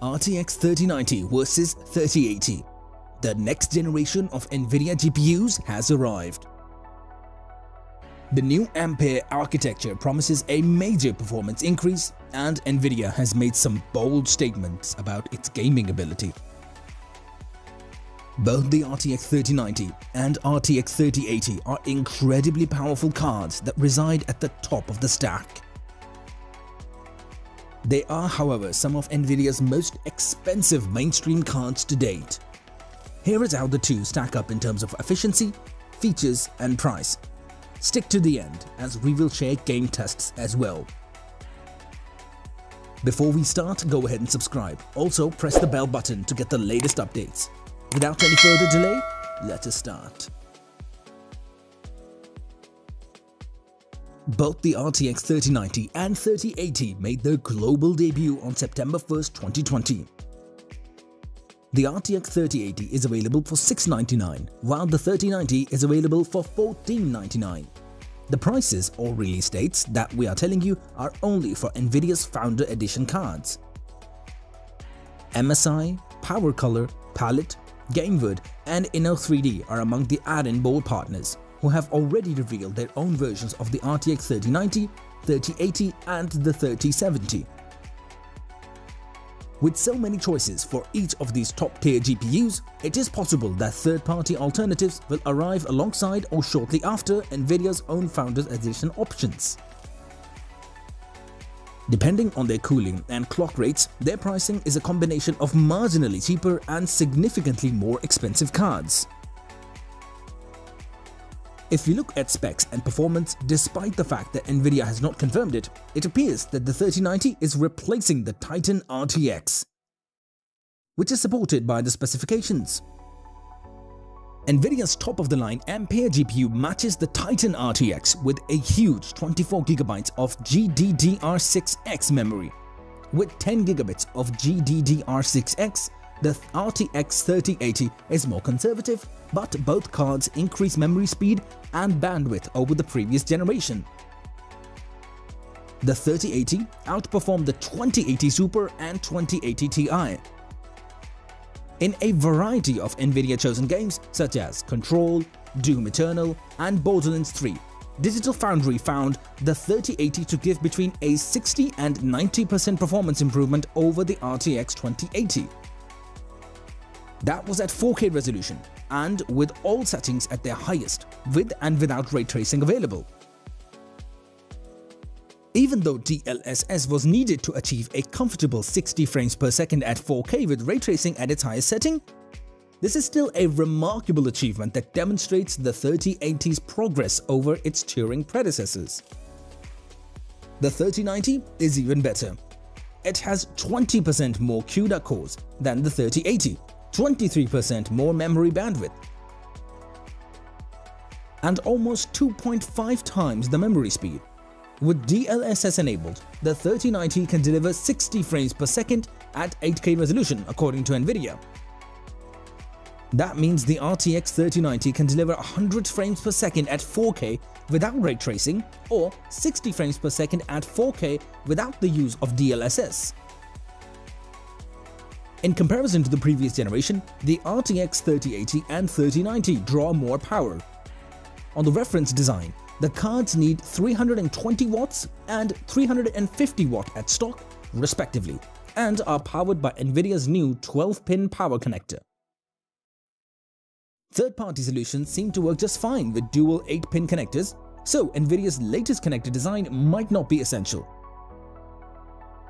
RTX 3090 vs 3080. The next generation of NVIDIA GPUs has arrived. The new Ampere architecture promises a major performance increase, and NVIDIA has made some bold statements about its gaming ability. Both the RTX 3090 and RTX 3080 are incredibly powerful cards that reside at the top of the stack. They are, however, some of NVIDIA's most expensive mainstream cards to date. Here is how the two stack up in terms of efficiency, features and price. Stick to the end as we will share game tests as well. Before we start, go ahead and subscribe. Also, press the bell button to get the latest updates. Without any further delay, let us start. Both the RTX 3090 and 3080 made their global debut on September 1st, 2020. The RTX 3080 is available for $699, while the 3090 is available for $1499. The prices or release dates that we are telling you are only for NVIDIA's Founder Edition cards. MSI, Power Color, Palette, Gamewood and Inno3D are among the add-in board partners who have already revealed their own versions of the RTX 3090, 3080 and the 3070. With so many choices for each of these top-tier GPUs, it is possible that third-party alternatives will arrive alongside or shortly after NVIDIA's own Founders Edition options. Depending on their cooling and clock rates, their pricing is a combination of marginally cheaper and significantly more expensive cards. If we look at specs and performance, despite the fact that NVIDIA has not confirmed it, it appears that the 3090 is replacing the Titan RTX, which is supported by the specifications. NVIDIA's top-of-the-line Ampere GPU matches the Titan RTX with a huge 24GB of GDDR6X memory. With 10GB of GDDR6X, the RTX 3080 is more conservative, but both cards increase memory speed and bandwidth over the previous generation. The 3080 outperformed the 2080 Super and 2080 Ti. In a variety of NVIDIA-chosen games such as Control, Doom Eternal and Borderlands 3, Digital Foundry found the 3080 to give between a 60 and 90% performance improvement over the RTX 2080. That was at 4K resolution and with all settings at their highest, with and without ray tracing available. Even though DLSS was needed to achieve a comfortable 60 frames per second at 4K with ray tracing at its highest setting, this is still a remarkable achievement that demonstrates the 3080's progress over its Turing predecessors. The 3090 is even better. It has 20% more CUDA cores than the 3080, 23% more memory bandwidth, and almost 2.5 times the memory speed. With DLSS enabled, the 3090 can deliver 60 frames per second at 8K resolution according to NVIDIA. That means the RTX 3090 can deliver 100 frames per second at 4K without ray tracing or 60 frames per second at 4K without the use of DLSS. In comparison to the previous generation, the RTX 3080 and 3090 draw more power. On the reference design, the cards need 320 watts and 350 watt at stock, respectively, and are powered by NVIDIA's new 12-pin power connector. Third-party solutions seem to work just fine with dual 8-pin connectors, so NVIDIA's latest connector design might not be essential.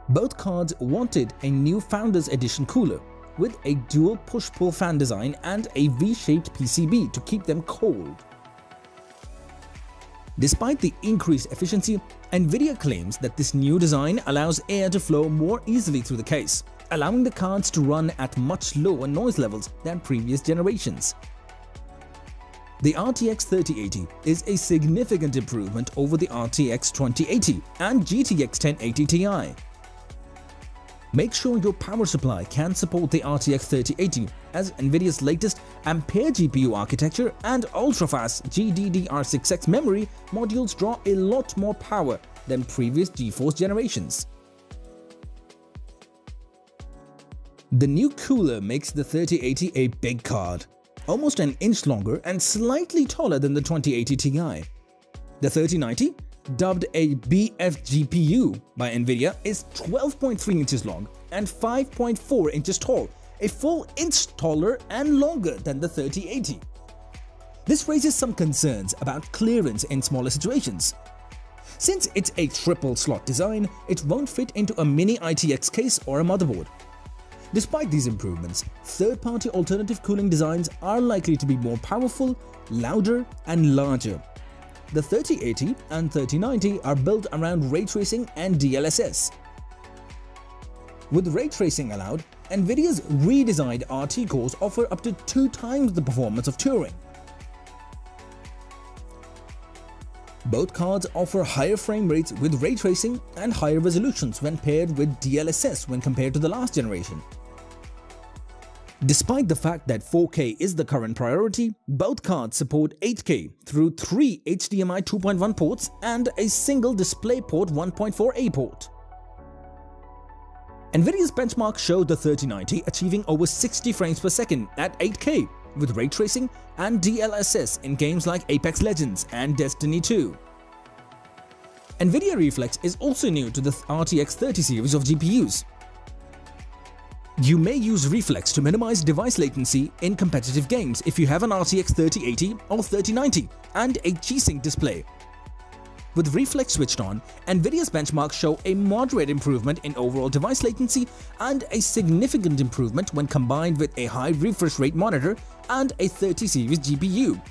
Both cards wanted a new Founders Edition cooler with a dual push-pull fan design and a V-shaped PCB to keep them cold. Despite the increased efficiency, NVIDIA claims that this new design allows air to flow more easily through the case, allowing the cards to run at much lower noise levels than previous generations. The RTX 3080 is a significant improvement over the RTX 2080 and GTX 1080 Ti. Make sure your power supply can support the RTX 3080 as NVIDIA's latest Ampere GPU architecture and ultra-fast GDDR6X memory modules draw a lot more power than previous GeForce generations. The new cooler makes the 3080 a big card, almost an inch longer and slightly taller than the 2080 Ti. The 3090, dubbed a BF-GPU by Nvidia, is 12.3 inches long and 5.4 inches tall, a full inch taller and longer than the 3080. This raises some concerns about clearance in smaller situations. Since it's a triple slot design, it won't fit into a mini RTX case or a motherboard. Despite these improvements, third-party alternative cooling designs are likely to be more powerful, louder, and larger. The 3080 and 3090 are built around ray tracing and DLSS. With ray tracing allowed, Nvidia's redesigned RT cores offer up to 2 times the performance of Turing. Both cards offer higher frame rates with ray tracing and higher resolutions when paired with DLSS when compared to the last generation. Despite the fact that 4K is the current priority, both cards support 8K through 3 HDMI 2.1 ports and a single DisplayPort 1.4a port. Nvidia's benchmark showed the 3090 achieving over 60 frames per second at 8K with ray tracing and DLSS in games like Apex Legends and Destiny 2. Nvidia Reflex is also new to the RTX 30 series of GPUs. You may use Reflex to minimize device latency in competitive games if you have an RTX 3080 or 3090 and a G-Sync display. With Reflex switched on, Nvidia's benchmarks show a moderate improvement in overall device latency and a significant improvement when combined with a high refresh rate monitor and a 30 series GPU.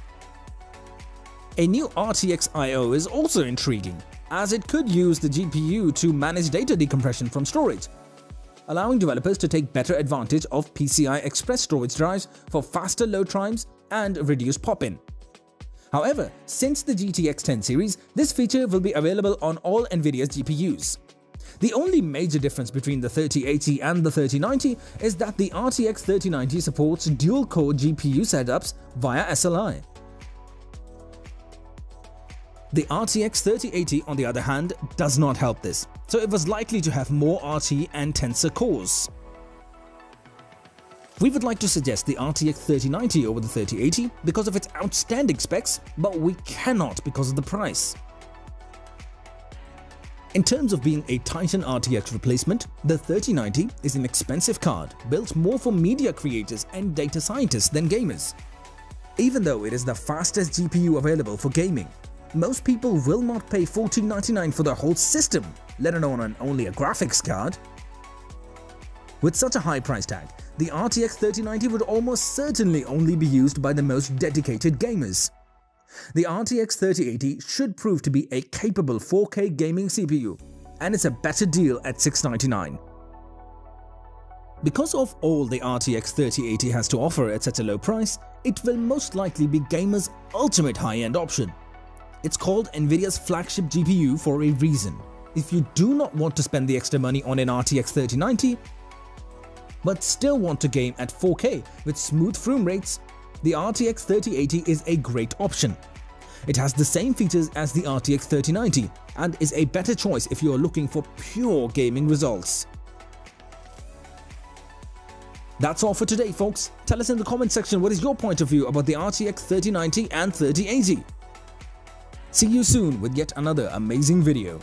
A new RTX I/O is also intriguing, as it could use the GPU to manage data decompression from storage, allowing developers to take better advantage of PCI Express storage drives for faster load times and reduced pop-in. However, since the GTX 10 series, this feature will be available on all Nvidia's GPUs. The only major difference between the 3080 and the 3090 is that the RTX 3090 supports dual-core GPU setups via SLI. The RTX 3080, on the other hand, does not help this, so it was likely to have more RT and Tensor cores. We would like to suggest the RTX 3090 over the 3080 because of its outstanding specs, but we cannot because of the price. In terms of being a Titan RTX replacement, the 3090 is an expensive card built more for media creators and data scientists than gamers. Even though it is the fastest GPU available for gaming, most people will not pay $1499 for the whole system, let alone only a graphics card. With such a high price tag, the RTX 3090 would almost certainly only be used by the most dedicated gamers. The RTX 3080 should prove to be a capable 4K gaming CPU, and it's a better deal at $699. Because of all the RTX 3080 has to offer at such a low price, it will most likely be gamers' ultimate high-end option. It's called Nvidia's flagship GPU for a reason. If you do not want to spend the extra money on an RTX 3090, but still want to game at 4K with smooth frame rates, the RTX 3080 is a great option. It has the same features as the RTX 3090 and is a better choice if you are looking for pure gaming results. That's all for today, folks. Tell us in the comment section what is your point of view about the RTX 3090 and 3080. See you soon with yet another amazing video.